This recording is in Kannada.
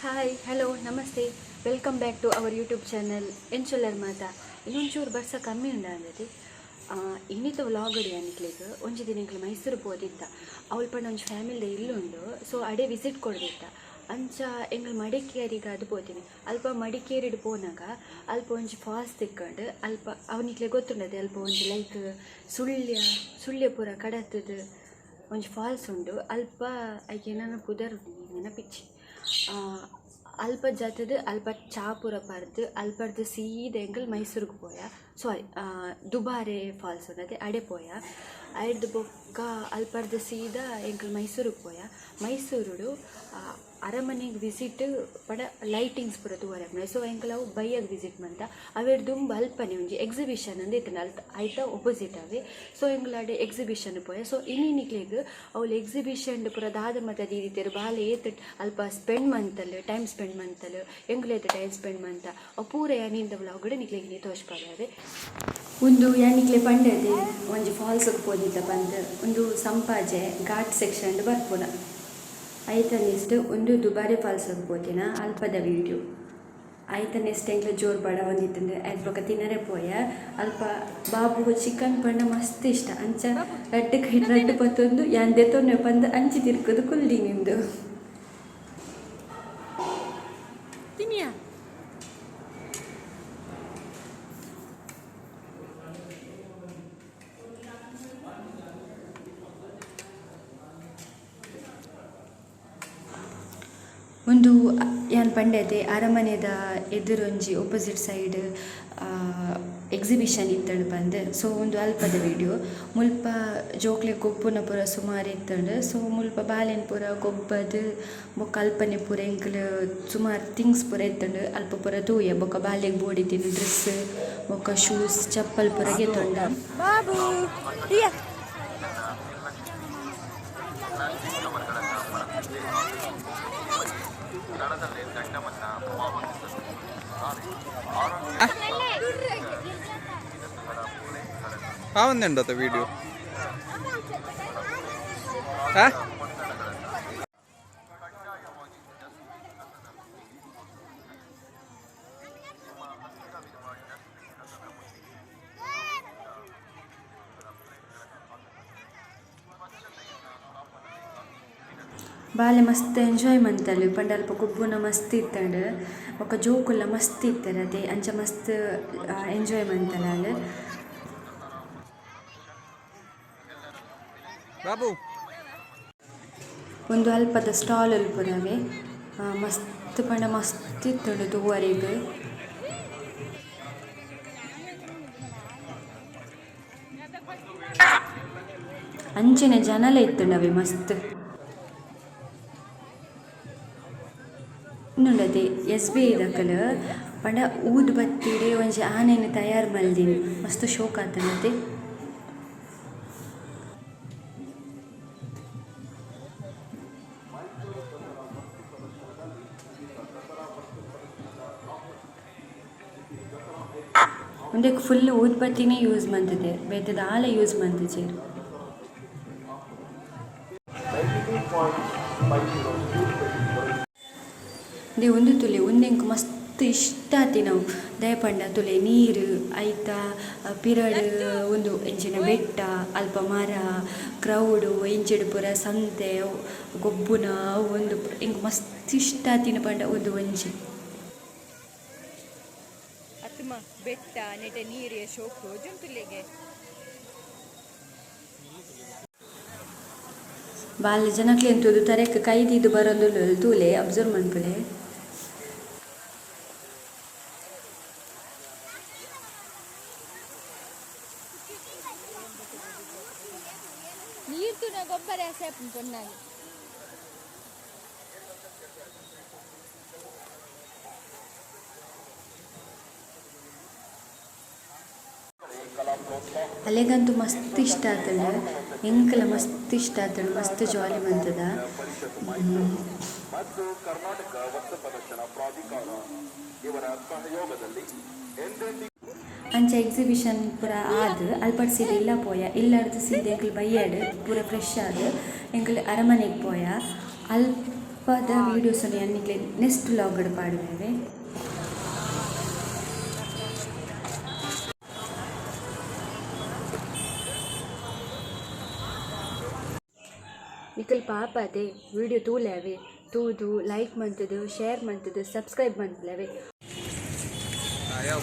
ಹಾಯ್ ಹಲೋ ನಮಸ್ತೆ welcome back to our YouTube channel ಎಂಚೊಲ್ಲರ್ ಮಾತ ಇನ್ನೊಂಚೂರು ಬರ್ಸ ಕಮ್ಮಿ ಉಂಡ ಅಂದದಿ ಇನ್ನಿತ ವ್ಲಾಗ್ ಅಡಿ ಅನ್ಕ್ಲಿಗೆ ಒಂಜಿ ದಿನಗಳು ಮೈಸೂರು ಪೋದಿತ್ತ ಅವಳು ಪಂಡ ಒಂಜಿ ಫ್ಯಾಮಿಲಿದ ಇಲ್ಲುಂಡು ಸೊ ಅಡೆ ವಿಸಿಟ್ ಕೊಡ್ದಿತ್ತ ಅಂಚ ಎಂಗಳು ಮಡಿಕೇರಿಗೆ ಅದು ಪೋತೀನಿ ಅಲ್ಪ ಮಡಿಕೇರಿಡು ಪೋನಾಗ ಅಲ್ಪ ಒಂಜಿ ಫಾಲ್ಸ್ ತಿಕ್ಕೊಂಡು ಅಲ್ಪ ಅವನಿಕ್ಲೆ ಗೊತ್ತುಂಡದೆ ಅಲ್ಪ ಒಂಜಿ ಲೈಕ್ ಸುಳ್ಯ ಪೂರ ಕಡತದ ಒಂಜಿ ಫಾಲ್ಸ್ ಉಂಡು ಅಲ್ಪ ಐಕೆ ನಾನು ಪುದರ್ ನೆನಪಿಚ್ಚಿ ಅಲ್ಪ ಜತದು ಅಲ್ಪ ಚಾಪುರ ಪರ್ದು ಅಲ್ಪರ್ದು ಸೀದ ಎಂಕಲ್ ಮೈಸೂರಿಗೆ ಪೋಯ ಸಾರಿ ದುಬಾರೆ ಫಾಲ್ಸ್ ಉಂಡದೆ ಅಡೆ ಪೋಯ ಅಡ್ದು ಬೊಕ್ಕ ಅಲ್ಪರ್ದು ಸೀದ ಎಂಕಲ್ ಮೈಸೂರಿಗೆ ಪೋಯ ಮೈಸೂರುಡು ಅರಮನೆಗೆ ವಿಸಿಟ್ ಪಡ ಲೈಟಿಂಗ್ಸ್ ಪೂರ ತೂವರೆ ಸೊ ಎಂಕಲ್ ಅವು ಬೈಯಾಗ ವಿಸಿಟ್ ಮಂತ ಅವೇಡು ತುಂಬ ಅಲ್ಪನೆ ಒಂಜಿ ಎಕ್ಸಿಬಿಷನ್ ಅಂದ್ ಇತ್ತು ಐತ ಒಪೋಸಿಟ್ ಅವೇ ಸೊ ಎಂಕಲ್ ಅಡೆ ಎಕ್ಸಿಬಿಷನ್ ಪೋಯ ಸೊ ಇನ್ನಿಕ್ಲೆಗ್ ಅವಳು ಎಕ್ಸಿಬಿಷನ್ ಪೂರ ದಾದ ಮತ ದೀದಿತ್ತೇರು ಬಾಲ ಏತ್ ಅಲ್ಪ ಸ್ಪೆಂಡ್ ಮಂತಲ್ ಟೈಮ್ ಸ್ಪೆಂಡ್ ಮಂತಲ್ ಎಂಗ್ಲೇತ ಟೈಮ್ ಸ್ಪೆಂಡ್ ಮಂತ ಅವು ಪೂರ ಯಾನಿಂದ ವ್ಲಾಗ್ ನಿಕ್ಲೆಗ್ ನೀ ತೋರಿಸ್ಪಾರೆ ಒಂದು ಯಾನಿಕ್ಲೆ ಪಂಡದೆ ಒಂಜಿ ಫಾಲ್ಸ್ಗೆ ಪೋದಿದ್ದ ಬಂದು ಒಂದು ಸಂಪಾಜೆ ಘಾಟ್ ಸೆಕ್ಷನ್ ಬರ್ಪುನ ಐತ ನೆಕ್ಸ್ಟ್ ಒಂದು ದುಬಾರಿ ಫಾಲ್ಸ್ಗೆ ಪೋತಿನ ಅಲ್ಪದ ವೀಡಿಯೋ ಐತ ನೆಕ್ಸ್ಟ್ ಎಂಕ್ಲ ಜೋರು ಬಡ ಒಂದಿತ್ತಂದ್ರೆ ಆಯ್ತು ಬೊಕ ತಿನ್ನರೆ ಪೋಯ ಅಲ್ಪ ಬಾಬುಗು ಚಿಕನ್ ಪಂಡ ಮಸ್ತ್ ಇಷ್ಟ ಅಂಚ ರಡ್ಡು ಪತ್ತೊಂದು ಯಾಂದೆತ್ತೊನ್ನೆ ಬಂದು ಅಂಚಿ ತಿರ್ಕೋದು ಕುಲ್ಡಿ ನಿಮ್ದು ತಿನ್ನಿಯಾ ಒಂದು ಯಾನ್ ಪಂಡದೆ ಅರಮನೆದ ಎದುರೊಂಜಿ ಒಪೋಸಿಟ್ ಸೈಡ್ ಎಕ್ಸಿಬಿಷನ್ ಇತ್ತಂಡು ಬಂದು ಸೊ ಒಂದು ಅಲ್ಪದ ವೀಡಿಯೋ ಮುಲ್ಪ ಜೋಕ್ಲೆ ಗೊಬ್ಬುನ ಪೂರ ಸುಮಾರು ಇತ್ತಂಡು ಸೊ ಮುಲ್ಪ ಬಾಲೆನ್ ಪೂರ ಗೊಬ್ಬದು ಬೊಕ್ಕ ಅಲ್ಪನೆ ಪೂರ ಎಂಕ್ಲು ಸುಮಾರು ಥಿಂಗ್ಸ್ ಪೂರ ಇತ್ತಂಡು ಅಲ್ಪ ಪೂರ ತೂಯ ಬೊಕ್ಕ ಬಾಲೆಗ್ ಬೋಡಿತಿನ ಡ್ರೆಸ್ ಬೊಕ್ಕ ಶೂಸ್ ಚಪ್ಪಲ್ ಪೂರ ಗೆತ್ತೊಂಡ ಬಾಬು ആവുന്നുണ്ടോ വീഡിയോ ಬಾಲೆ ಮಸ್ತ್ ಎಂಜಾಯ್ ಮಂತಲು ಪಂಡ ಅಲ್ಪ ಗೊಬ್ಬುನ ಮಸ್ತ್ ಇತ್ತಂಡು ಬೊಕ್ಕ ಜೋಕುಲ್ಲ ಮಸ್ತ್ ಇತ್ತರ ಅದೇ ಅಂಚ ಮಸ್ತ್ ಎಂಜಾಯ್ ಮಂತಲಾಲ್ ಬಾಬು ಒಂದು ಅಲ್ಪದ ಸ್ಟಾಲ್ ಪುರವೇ ಮಸ್ತ್ ಪಂಡ ಮಸ್ತ್ ಇತ್ತಂಡು ತೂವರೆಗ್ ಅಂಚಿನ ಜನಲ ಇತ್ತಂಡವೆ ಮಸ್ತ್ ಇನ್ನೊಂಡದೆ SBI ದಕ್ಕಲ್ ಪಂಡ ಊದ್ ಬತ್ತಿಡೆ ಒಂಜಿ ಆನೆನ ತಯಾರು ಮಲ್ದಿನಿ ಮಸ್ತ್ ಶೋಕ್ ಆತನತೆ ಒಂದಕ್ಕೆ full ಊದ್ ಬತ್ತಿನೇ use ಮಂತಿದೆ ಬೇತದ Aale use ಮಂತಿಚೇರು they ಒಂದು ತುಲೆ ಒಂದೆಂಕ್ ಮಸ್ತ್ ಇಷ್ಟ ಆತಿ ನಾವು ದಯಪಂಡ ತುಲೆ ನೀರು ಐತ ಪಿರಡ್ ಒಂದು ಎಂಚಿನ ಬೆಟ್ಟ ಅಲ್ಪ ಮರ ಕ್ರೌಡು ಎಂಚಿಡು ಪೂರ ಸಂತೆ ಗೊಬ್ಬುನ ಒಂದು ಎಂಕ್ ಮಸ್ತ್ ಇಷ್ಟ ಆತಿನ ಪಂಡ ಒಂದು ಒಂಜಿ ಅತ್ತಮ ಬೆಟ್ಟ ನೆಟೆ ನೀರಿಯ ಶೋಕು ಜುಂತುಲೆಗೆ ಬಾಲ್ಯ ಜನಕ್ಲೆ ಎಂತದು ತರೆಕ್ ಕೈದಿದ್ದು ಬರೋದು ತೂಲೆ ಅಬ್ಸರ್ವ್ ಮಾಡ್ಕೊಳ್ಳೆ ನೀರು ಗೊಬ್ಬರ ಸೇಪು ಪೊನ್ನಾಗಿ ಅಲೆಗಂತೂ ಮಸ್ತ್ ಇಷ್ಟ ಆತಂಡು ಎಂಕಲ ಮಸ್ತ್ ಇಷ್ಟ ಆತಂಡು ಮಸ್ತ್ ಜಾಲಿ ಬಂತದ ಮತ್ತು ಕರ್ನಾಟಕ ವಸ್ತು ಪ್ರದರ್ಶನ ಪ್ರಾಧಿಕಾರ ಇವರ ಸಹಯೋಗದಲ್ಲಿ ಅಂಚ ಎಕ್ಸಿಬಿಷನ್ ಪೂರ ಆದ್ ಅಲ್ಪಡ್ ಸೀದೆ ಇಲ್ಲ ಪೋಯ ಇಲ್ಲಾರ್ದು ಸೀದೆ ಎಂಕಲ್ ಬೈಯಾಡ್ ಪೂರ ಫ್ರೆಶ್ ಆದ್ ಎಂಕಲ್ ಅರಮನೆಗೆ ಪೋಯ ಪಾದ ವೀಡಿಯೋಸನ್ನು ಅನ್ನಿಕ್ಲೆ ನೆಕ್ಸ್ಟ್ ವ್ಲಾಗ್ ಪಾಡುತ್ತೇವೆ. ನಿಖಲ್ ಪಾಪ ಅದೇ ವಿಡಿಯೋ ತೂಲೇವೆ ತೂದು ಲೈಕ್ ಮಂತದ್ದು ಶೇರ್ ಮಂತದ್ದು ಸಬ್ಸ್ಕ್ರೈಬ್ ಮಂತಲೇವೆ. ಯಾವ